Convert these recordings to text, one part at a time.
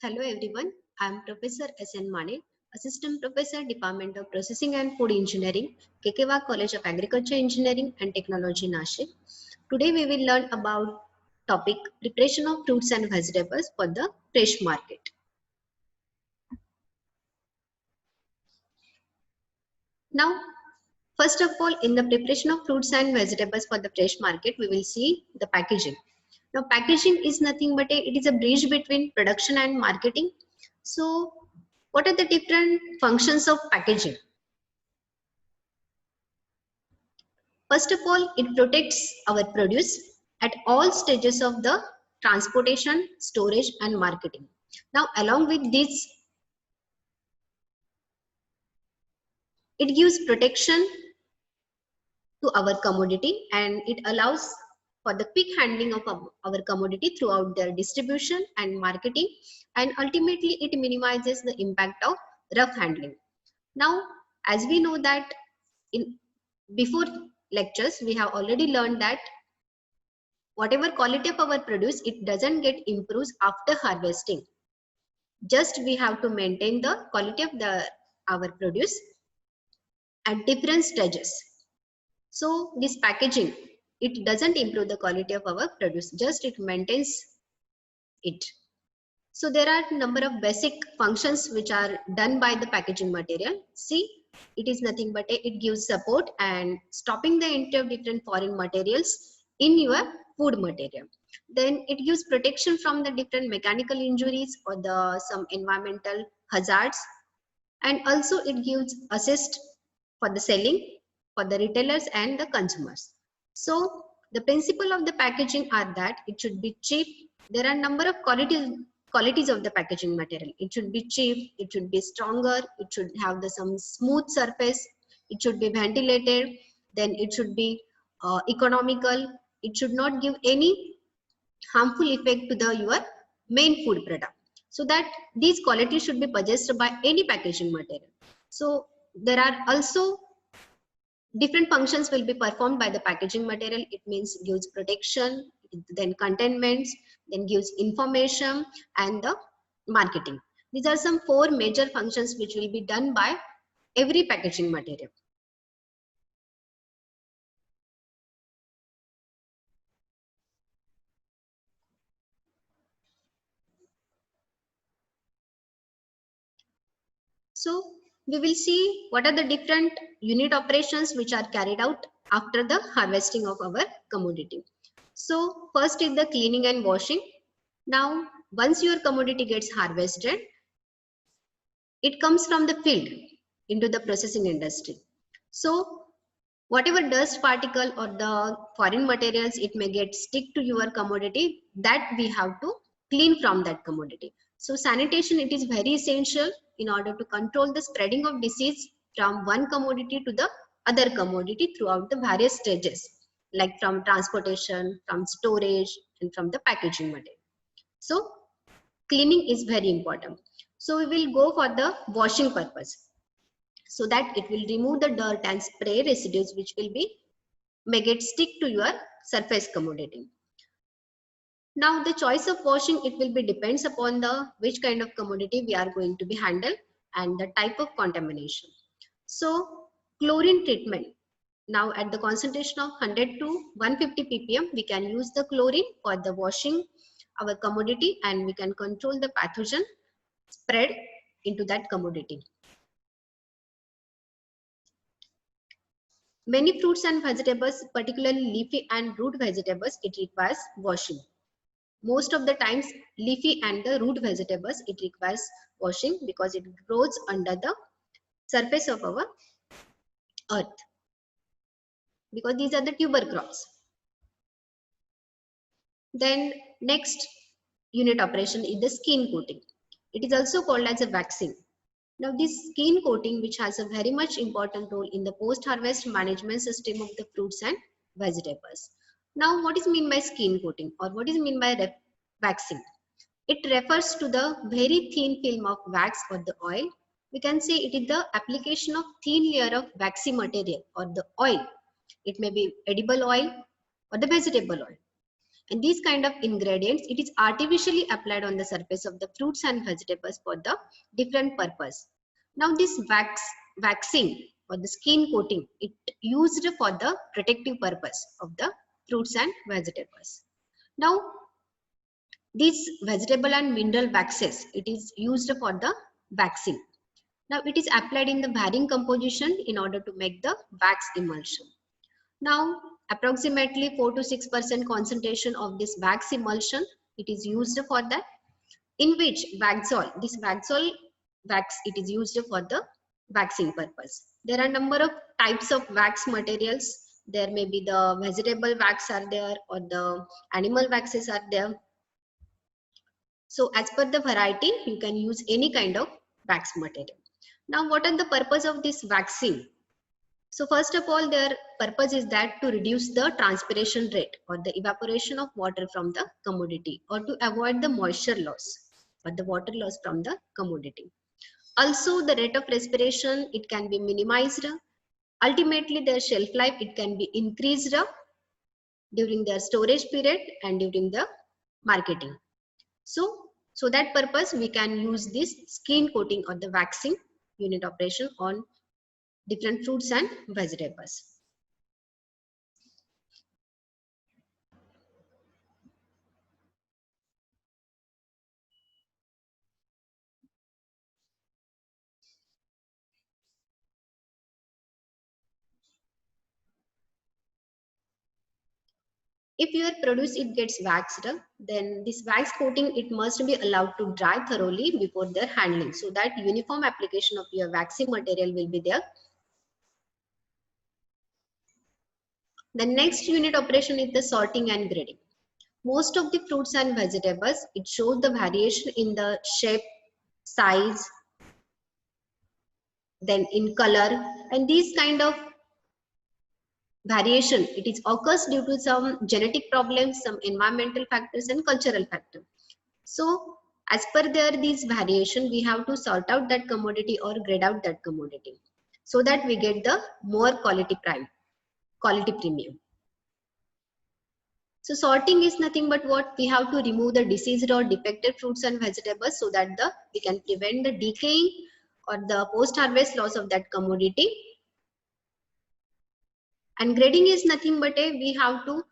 Hello everyone, I am Professor S.N. Mane, Assistant Professor, Department of Processing and Food Engineering, Kekewa College of Agriculture Engineering and Technology, Nashik. Today we will learn about topic preparation of fruits and vegetables for the fresh market. Now, first of all, in the preparation of fruits and vegetables for the fresh market, we will see the packaging. Now, packaging is nothing but it is a bridge between production and marketing. So, what are the different functions of packaging? First of all, it protects our produce at all stages of the transportation, storage, and marketing. Now, along with this, it gives protection to our commodity and it allows for the quick handling of our commodity throughout their distribution and marketing, and ultimately it minimizes the impact of rough handling. Now, as we know that in before lectures, we have already learned that whatever quality of our produce, it doesn't get improved after harvesting. Just we have to maintain the quality of our produce at different stages. So this packaging, it doesn't improve the quality of our produce, just it maintains it. So there are number of basic functions which are done by the packaging material. See, it is nothing but it gives support and stopping the entry of different foreign materials in your food material. Then it gives protection from the different mechanical injuries or the some environmental hazards, and also it gives assist for the selling for the retailers and the consumers. So the principle of the packaging are that it should be cheap. There are number of qualities of the packaging material. It should be cheap, it should be stronger, it should have some smooth surface, it should be ventilated, then it should be economical, it should not give any harmful effect to your main food product. So that these qualities should be possessed by any packaging material. So there are also different functions will be performed by the packaging material. It means gives protection, then containments, then gives information and the marketing. These are some four major functions which will be done by every packaging material. So we will see what are the different unit operations which are carried out after the harvesting of our commodity. So first is the cleaning and washing. Now once your commodity gets harvested, it comes from the field into the processing industry. So whatever dust particle or the foreign materials it may get stick to your commodity, that we have to clean from that commodity. So sanitation, it is very essential in order to control the spreading of disease from one commodity to the other commodity throughout the various stages, like from transportation, from storage, and from the packaging material. So cleaning is very important. So we will go for the washing purpose, so that it will remove the dirt and spray residues which will be make it stick to your surface commodity. Now the choice of washing, it will be depends upon the which kind of commodity we are going to be handle and the type of contamination. So chlorine treatment, now at the concentration of 100 to 150 ppm we can use the chlorine for the washing our commodity, and we can control the pathogen spread into that commodity. Many fruits and vegetables, particularly leafy and root vegetables, it requires washing. Most of the times, leafy and the root vegetables, it requires washing because it grows under the surface of our earth. Because these are the tuber crops. Then next unit operation is the skin coating. It is also called as a waxing. Now this skin coating, which has a very much important role in the post-harvest management system of the fruits and vegetables. Now what is mean by skin coating or what is mean by waxing? It refers to the very thin film of wax or the oil. We can say it is the application of thin layer of waxy material or the oil. It may be edible oil or the vegetable oil. And these kind of ingredients, it is artificially applied on the surface of the fruits and vegetables for the different purpose. Now this waxing or the skin coating, it used for the protective purpose of the fruits and vegetables. Now these vegetable and mineral waxes, it is used for the waxing. Now it is applied in the varying composition in order to make the wax emulsion. Now approximately 4 to 6% concentration of this wax emulsion, it is used for that, in which Waxol, this Waxol wax, it is used for the waxing purpose. There are number of types of wax materials. There may be the vegetable wax are there, or the animal waxes are there. So as per the variety, you can use any kind of wax material. Now what are the purpose of this waxing? So first of all, their purpose is that to reduce the transpiration rate or the evaporation of water from the commodity, or to avoid the moisture loss or the water loss from the commodity. Also the rate of respiration, it can be minimized. Ultimately their shelf life, it can be increased during their storage period and during the marketing. So that purpose we can use this skin coating or the waxing unit operation on different fruits and vegetables. If your produce it gets waxed, then this wax coating, it must be allowed to dry thoroughly before their handling, so that uniform application of your waxing material will be there. The next unit operation is the sorting and grading. Most of the fruits and vegetables, it shows the variation in the shape, size, then in color, and these kind of variation, it is occurs due to some genetic problems, some environmental factors and cultural factors. So as per these variation, we have to sort out that commodity or grade out that commodity, so that we get the more quality premium. So sorting is nothing but what we have to remove the diseased or defective fruits and vegetables, so that we can prevent the decaying or the post harvest loss of that commodity. And grading is nothing but we have to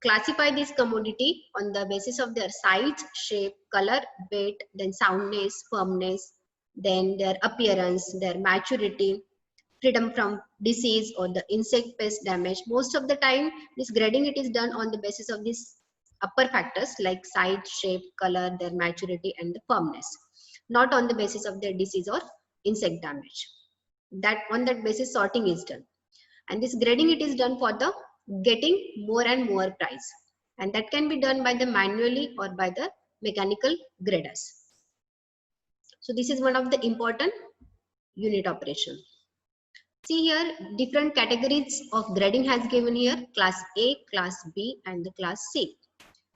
classify this commodity on the basis of their size, shape, color, weight, then soundness, firmness, then their appearance, their maturity, freedom from disease or the insect pest damage. Most of the time this grading, it is done on the basis of these upper factors like size, shape, color, their maturity and the firmness, not on the basis of their disease or insect damage. That on that basis sorting is done. And this grading, it is done for the getting more and more price, and that can be done by the manually or by the mechanical graders. So this is one of the important unit operation. See here, different categories of grading has given here: class A, class B and the class C.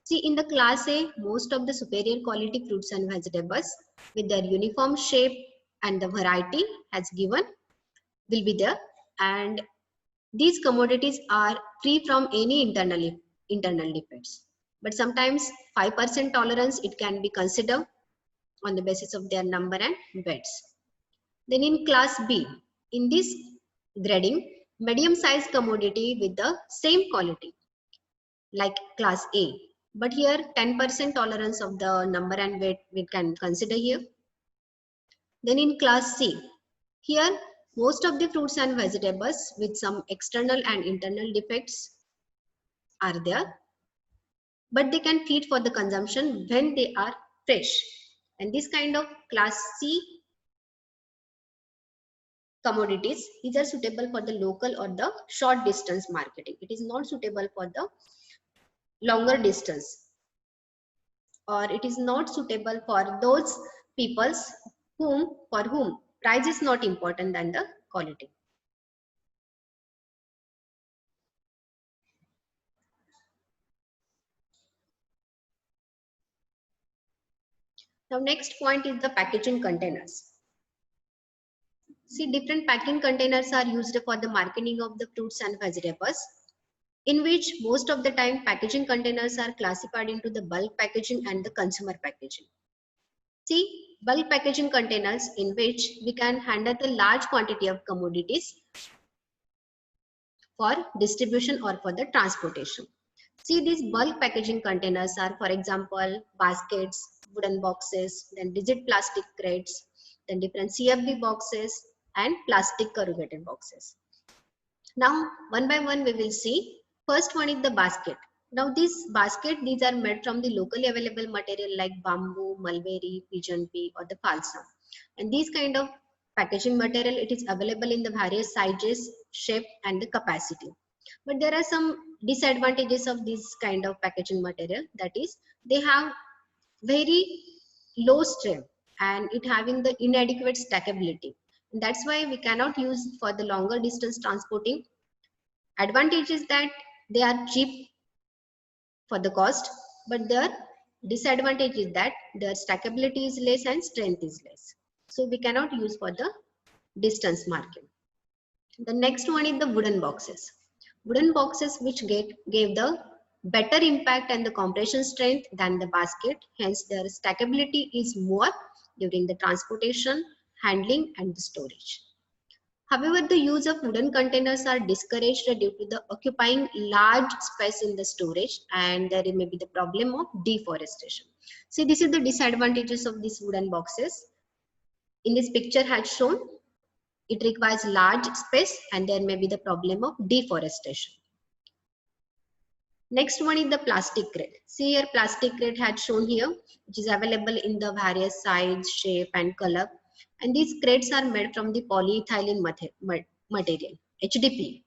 See, in the class A, most of the superior quality fruits and vegetables with their uniform shape and the variety has given will be there, and these commodities are free from any internal defects. But sometimes 5% tolerance, it can be considered on the basis of their number and weights. Then in class B, in this grading, medium sized commodity with the same quality like class A. But here 10% tolerance of the number and weight we can consider here. Then in class C, here most of the fruits and vegetables with some external and internal defects are there, but they can feed for the consumption when they are fresh. And this kind of class C commodities, these are suitable for the local or the short distance marketing. It is not suitable for the longer distance, or it is not suitable for those peoples for whom price is not important than the quality. Now next point is the packaging containers. See, different packing containers are used for the marketing of the fruits and vegetables. in which most of the time packaging containers are classified into the bulk packaging and the consumer packaging. See, bulk packaging containers in which we can handle the large quantity of commodities for distribution or for the transportation. See, these bulk packaging containers are, for example, baskets, wooden boxes, then rigid plastic crates, then different CFB boxes and plastic corrugated boxes. Now, one by one we will see. First one is the basket. Now, these are made from the locally available material like bamboo, mulberry, pigeon pea or the balsa. And these kind of packaging material, it is available in the various sizes, shape and the capacity. But there are some disadvantages of this kind of packaging material. That is, they have very low strength and it having the inadequate stackability. And that's why we cannot use for the longer distance transporting. Advantage is that they are cheap for the cost, but their disadvantage is that their stackability is less and strength is less. So we cannot use for the distance marking. The next one is the wooden boxes. Wooden boxes which gave the better impact and the compression strength than the basket. Hence their stackability is more during the transportation, handling and the storage. However, the use of wooden containers are discouraged due to the occupying large space in the storage and there may be the problem of deforestation. See, this is the disadvantages of these wooden boxes. In this picture has shown, it requires large space and there may be the problem of deforestation. Next one is the plastic crate. See here, plastic crate had shown here, which is available in the various size, shape and color. And these crates are made from the polyethylene material, HDP.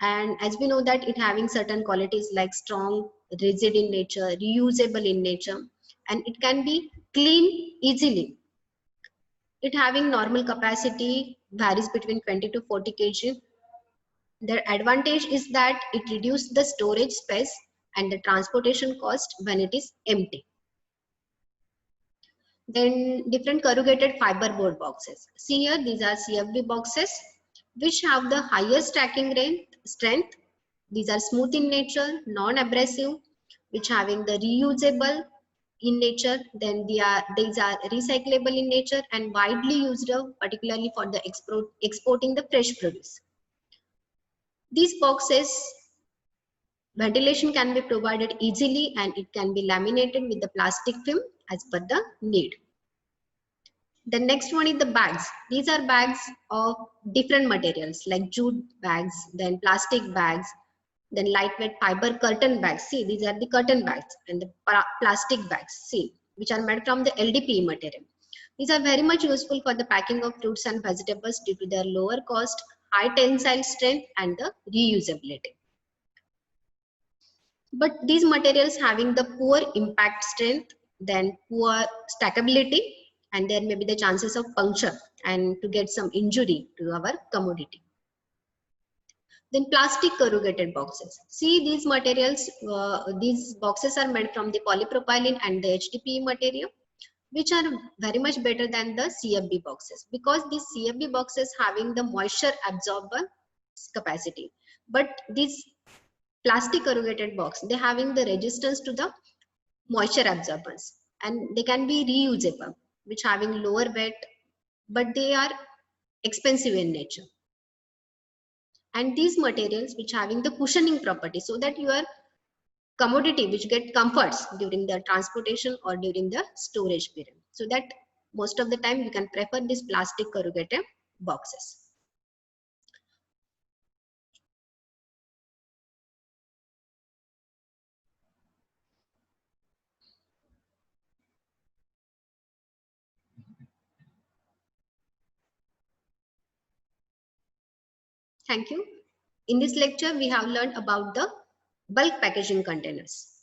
And as we know that it having certain qualities like strong, rigid in nature, reusable in nature, and it can be clean easily. It having normal capacity varies between 20 to 40 kg. The advantage is that it reduces the storage space and the transportation cost when it is empty. Then different corrugated fiber board boxes. See here, these are CFB boxes which have the highest stacking strength. These are smooth in nature, non-abrasive, which having the reusable in nature. Then these are recyclable in nature and widely used particularly for the exporting the fresh produce. These boxes, ventilation can be provided easily and it can be laminated with the plastic film as per the need. The next one is the bags. These are bags of different materials like jute bags, then plastic bags, then lightweight fiber curtain bags. See, these are the curtain bags and the plastic bags, see, which are made from the LDPE material. These are very much useful for the packing of fruits and vegetables due to their lower cost, high tensile strength and the reusability. But these materials having the poor impact strength, then poor stackability, and there may be the chances of puncture and to get some injury to our commodity. Then plastic corrugated boxes. See, these materials, these boxes are made from the polypropylene and the HDPE material, which are very much better than the CFB boxes because these CFB boxes having the moisture absorber capacity. But these plastic corrugated box, they having the resistance to the moisture absorbance and they can be reusable, which having lower weight, but they are expensive in nature. And these materials which having the cushioning property so that your commodity which get comforts during the transportation or during the storage period. So that most of the time you can prefer these plastic corrugated boxes. Thank you. In this lecture, we have learned about the bulk packaging containers.